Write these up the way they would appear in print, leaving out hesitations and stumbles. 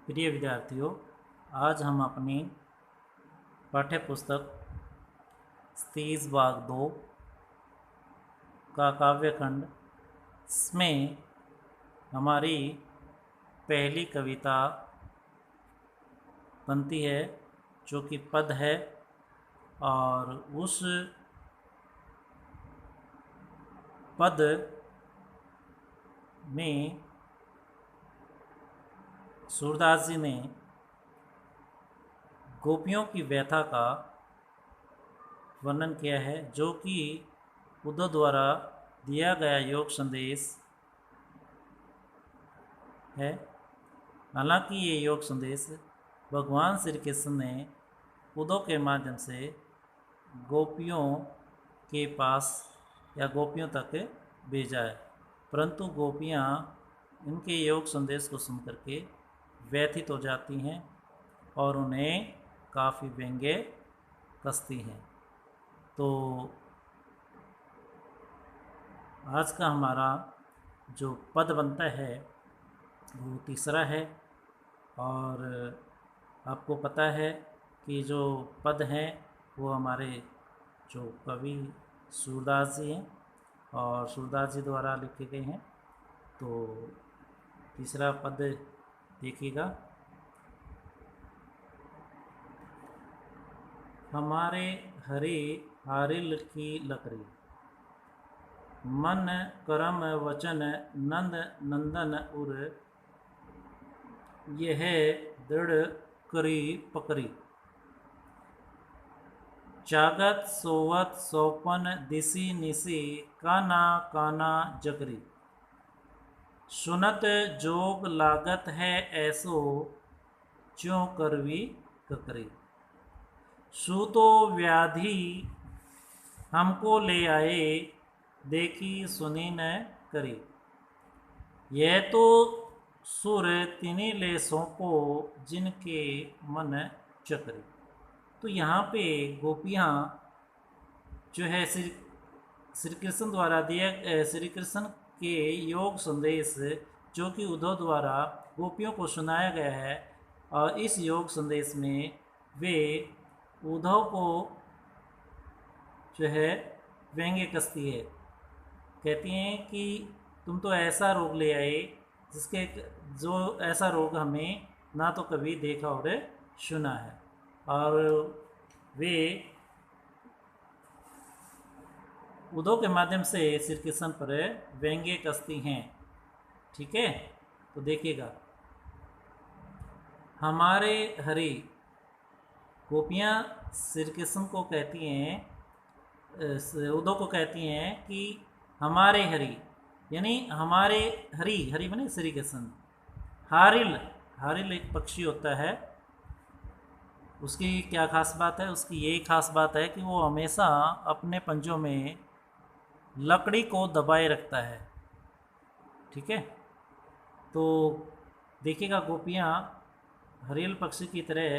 प्रिय विद्यार्थियों, आज हम अपनी पाठ्य पुस्तक स्तीज बाग 2 का काव्यखंड इसमें हमारी पहली कविता बनती है जो कि पद है। और उस पद में सूरदास जी ने गोपियों की व्यथा का वर्णन किया है, जो कि उद्धव द्वारा दिया गया योग संदेश है। हालांकि ये योग संदेश भगवान श्री कृष्ण ने उद्धव के माध्यम से गोपियों के पास या गोपियों तक भेजा है, परंतु गोपियाँ इनके योग संदेश को सुन करके व्यथित हो जाती हैं और उन्हें काफ़ी व्यंग्य कसती हैं। तो आज का हमारा जो पद बनता है वो तीसरा है। और आपको पता है कि जो पद हैं वो हमारे जो कवि सूरदास जी हैं और सूरदास जी द्वारा लिखे गए हैं। तो तीसरा पद देखिएगा। हमारे हरे हारिल की लकड़ी, मन करम वचन नंद नंदन उर, यह दृढ़ करी पकड़ी, जागत सोवत सौपन दिसी निसी, काना काना जगरी, सुनत जोग लागत है ऐसो, ज्यों करवी ककरी, सूतो व्याधि हमको ले आए, देखी सुनी न करी, यह तो सुर तिनी ले सौंपो, जिनके मन चकरी। तो यहाँ पे गोपियाँ जो है श्री कृष्ण द्वारा दिए श्री कृष्ण के योग संदेश जो कि उद्धव द्वारा गोपियों को सुनाया गया है, और इस योग संदेश में वे उद्धव को जो है व्यंग्य कसती है। कहती हैं कि तुम तो ऐसा रोग ले आए जिसके जो ऐसा रोग हमें ना तो कभी देखा और सुना है। और वे उद्धव के माध्यम से श्री कृष्ण पर व्यंग्य कसती हैं। ठीक है, तो देखिएगा। हमारे हरि, गोपियाँ श्री कृष्ण को कहती हैं, उद्धव को कहती हैं कि हमारे हरि, यानी हमारे हरि, हरि बने श्री कृष्ण। हारिल, हारिल एक पक्षी होता है, उसकी क्या खास बात है? उसकी यही खास बात है कि वो हमेशा अपने पंजों में लकड़ी को दबाए रखता है। ठीक है, तो देखिएगा गोपियाँ हरियल पक्षी की तरह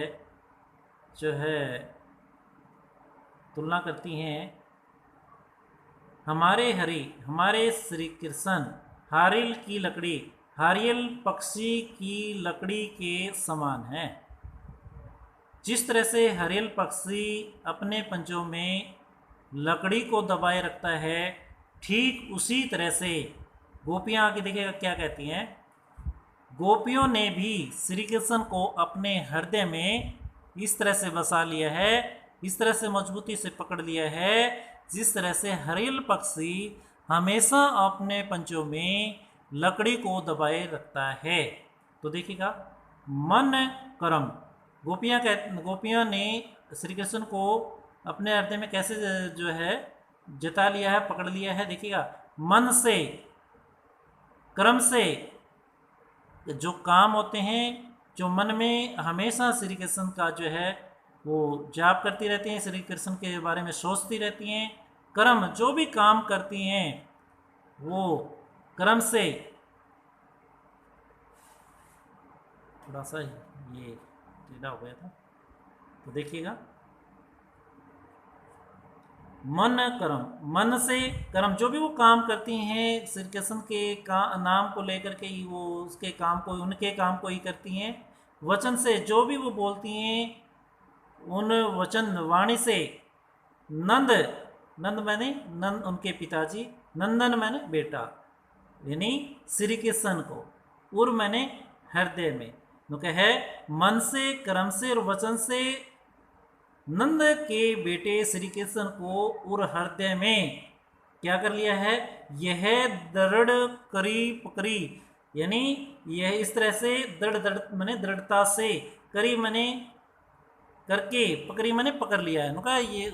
जो है तुलना करती हैं। हमारे हरि, हमारे श्री कृष्ण हारिल की लकड़ी, हारियल पक्षी की लकड़ी के समान है। जिस तरह से हरियल पक्षी अपने पंजों में लकड़ी को दबाए रखता है, ठीक उसी तरह से गोपियाँ आगे देखिएगा क्या कहती हैं। गोपियों ने भी श्री कृष्ण को अपने हृदय में इस तरह से बसा लिया है, इस तरह से मजबूती से पकड़ लिया है, जिस तरह से हरियल पक्षी हमेशा अपने पंजों में लकड़ी को दबाए रखता है। तो देखिएगा, मन करम, गोपियाँ ने श्री कृष्ण को अपने हृदय में कैसे जो है जता लिया है, पकड़ लिया है। देखिएगा, मन से, कर्म से, जो काम होते हैं, जो मन में हमेशा श्री कृष्ण का जो है वो जाप करती रहती हैं, श्री कृष्ण के बारे में सोचती रहती हैं। कर्म, जो भी काम करती हैं वो कर्म से, थोड़ा सा ये टेढ़ा हो गया था, तो देखिएगा, मन कर्म, मन से कर्म, जो भी वो काम करती हैं श्री कृष्ण के नाम को लेकर के ही वो उसके काम को, उनके काम को ही करती हैं। वचन से, जो भी वो बोलती हैं उन वचन वाणी से, नंद, नंद मैंने नंद उनके पिताजी, नंदन मैंने बेटा, यानी श्री कृष्ण को, उर मैंने हृदय में, तो क्या है, मन से, कर्म से और वचन से नंद के बेटे श्री कृष्ण को उर हृदय में क्या कर लिया है, यह दृढ़ करी पकड़ी, यानी यह इस तरह से दृढ़ दृढ़ मैंने दृढ़ता से, करी मैंने करके, पकड़ी मैंने पकड़ लिया है। उनका ये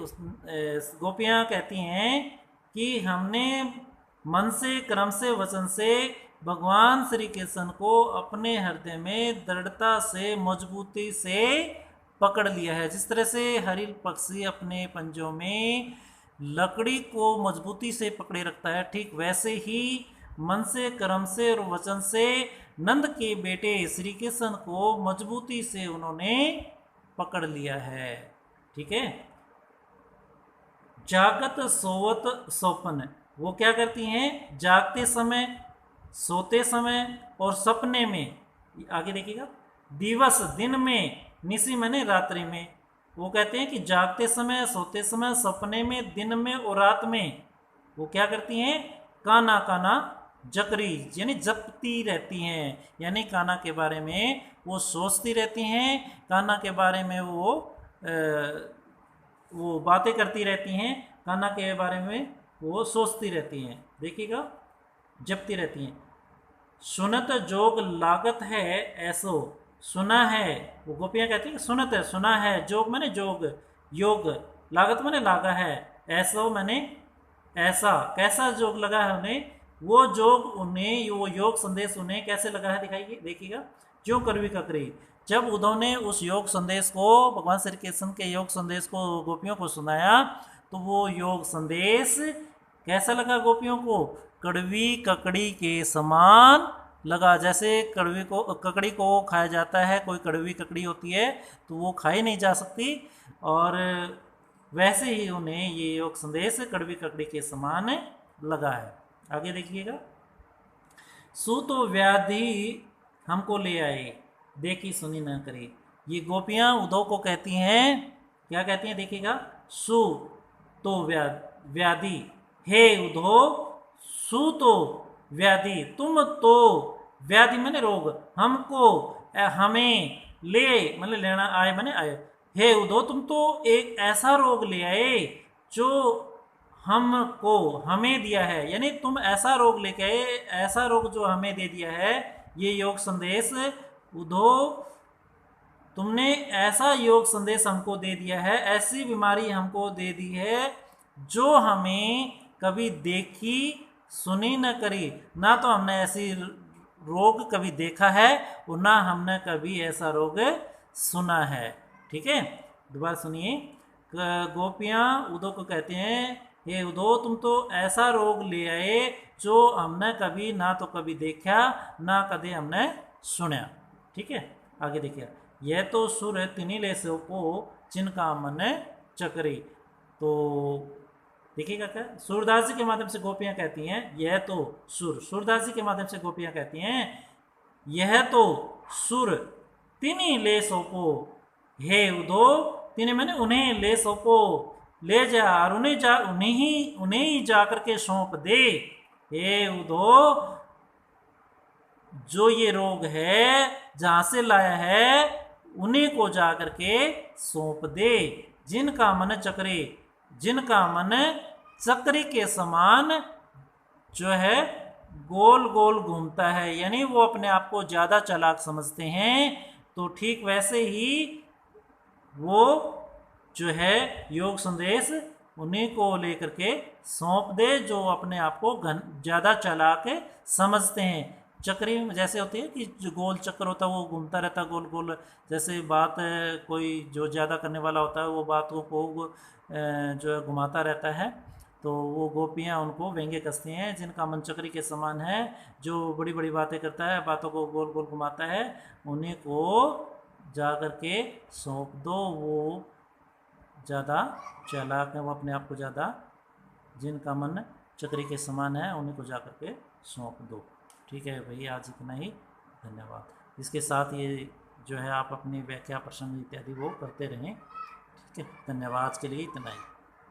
गोपियाँ कहती हैं कि हमने मन से, कर्म से, वचन से भगवान श्री कृष्ण को अपने हृदय में दृढ़ता से, मजबूती से पकड़ लिया है। जिस तरह से हरिल पक्षी अपने पंजों में लकड़ी को मजबूती से पकड़े रखता है, ठीक वैसे ही मन से, कर्म से और वचन से नंद के बेटे श्री कृष्ण को मजबूती से उन्होंने पकड़ लिया है। ठीक है। जागत सोवत स्वप्न, वो क्या करती हैं, जागते समय, सोते समय और सपने में, आगे देखिएगा, दिवस दिन में, निसी मैंने रात्रि में, वो कहते हैं कि जागते समय, सोते समय, सपने में, दिन में और रात में वो क्या करती हैं, काना काना जकरी, यानी जपती रहती हैं, यानी काना के बारे में वो सोचती रहती हैं, काना के बारे में वो बातें करती रहती हैं, काना के बारे में वो सोचती रहती हैं। देखिएगा, जपती रहती हैं। सुनत जोग लागत है ऐसो, सुना है, वो गोपियाँ कहती हैं सुनत है, सुना है, जोग मैंने जोग, योग, लागत मैंने लागा है, ऐसो मैंने ऐसा, कैसा जोग लगा है उन्हें, वो जोग उन्हें, वो योग संदेश उन्हें कैसे लगा है, दिखाइए, देखिएगा, जो करवी ककरी, जब उद्धव ने उस योग संदेश को, भगवान श्री कृष्ण के योग संदेश को गोपियों को सुनाया, तो वो योग संदेश कैसा लगा गोपियों को, कड़वी ककड़ी के समान लगा। जैसे ककड़ी को खाया जाता है, कोई कड़वी ककड़ी होती है तो वो खाई नहीं जा सकती, और वैसे ही उन्हें ये योग संदेश कड़वी ककड़ी के समान लगा है। आगे देखिएगा, सु तो व्याधि हमको ले आए, देखी सुनी न करी, ये गोपियाँ उद्धव को कहती हैं, क्या कहती हैं, देखिएगा, सु तो व्याधि, हे उद्धव, सु तो व्याधि, तुम तो, व्याधि मैंने रोग, हमको, हमें, ले मतलब लेना, आए मैंने आए, हे उद्धव तुम तो एक ऐसा रोग ले आए जो हमको, हमें दिया है, यानी तुम ऐसा रोग लेके आए, ऐसा रोग जो हमें दे दिया है, ये योग संदेश उद्धव, तुमने ऐसा योग संदेश हमको दे दिया है, ऐसी बीमारी हमको दे दी है जो हमें कभी देखी सुनी न करी, ना तो हमने ऐसी रोग कभी देखा है और ना हमने कभी ऐसा रोग सुना है। ठीक है, दोबारा सुनिए, गोपियाँ उद्धव को कहते हैं, हे उद्धव तुम तो ऐसा रोग ले आए जो हमने कभी ना तो कभी देखा, ना कभी हमने सुना। ठीक है, आगे देखिए, यह तो सुर तिनिले से को जिनका मन चकरी, तो देखिएगा क्या, सूरदास जी के माध्यम से गोपियाँ कहती हैं, यह तो सुर, सूरदास जी के माध्यम से गोपियाँ कहती हैं, यह तो सुर तिनी ले सोपो, हे उद्धव, तिनी मैंने उन्हें ले सोपो, ले जा, और उन्हें ही जा करके सौंप दे, हे उद्धव, जो ये रोग है जहाँ से लाया है उन्हीं को जा करके सौंप दे, जिनका मन चक्रे, जिनका मन चक्री के समान जो है गोल गोल घूमता है, यानी वो अपने आप को ज़्यादा चालाक समझते हैं, तो ठीक वैसे ही वो जो है योग संदेश उन्हीं को लेकर के सौंप दे जो अपने आप को ज़्यादा चालाक समझते हैं। चक्री जैसे होती है कि जो गोल चक्कर होता है वो घूमता रहता है गोल गोल, जैसे बात कोई जो ज़्यादा करने वाला होता है वो बातों को जो है घुमाता रहता है, तो वो गोपियाँ उनको व्यंग्य कसती हैं, जिनका मन चक्री के समान है, जो बड़ी बड़ी बातें करता है, बातों को गोल गोल घुमाता है, उन्हीं को जा कर के सौंप दो, वो ज़्यादा चालाक है, वो अपने आप को ज़्यादा, जिनका मन चक्री के समान है उन्हीं को जा कर के सौंप दो। ठीक है भैया, आज इतना ही, धन्यवाद। इसके साथ ये जो है आप अपनी व्याख्या प्रश्न इत्यादि वो करते रहें। ठीक है, धन्यवाद के लिए इतना ही।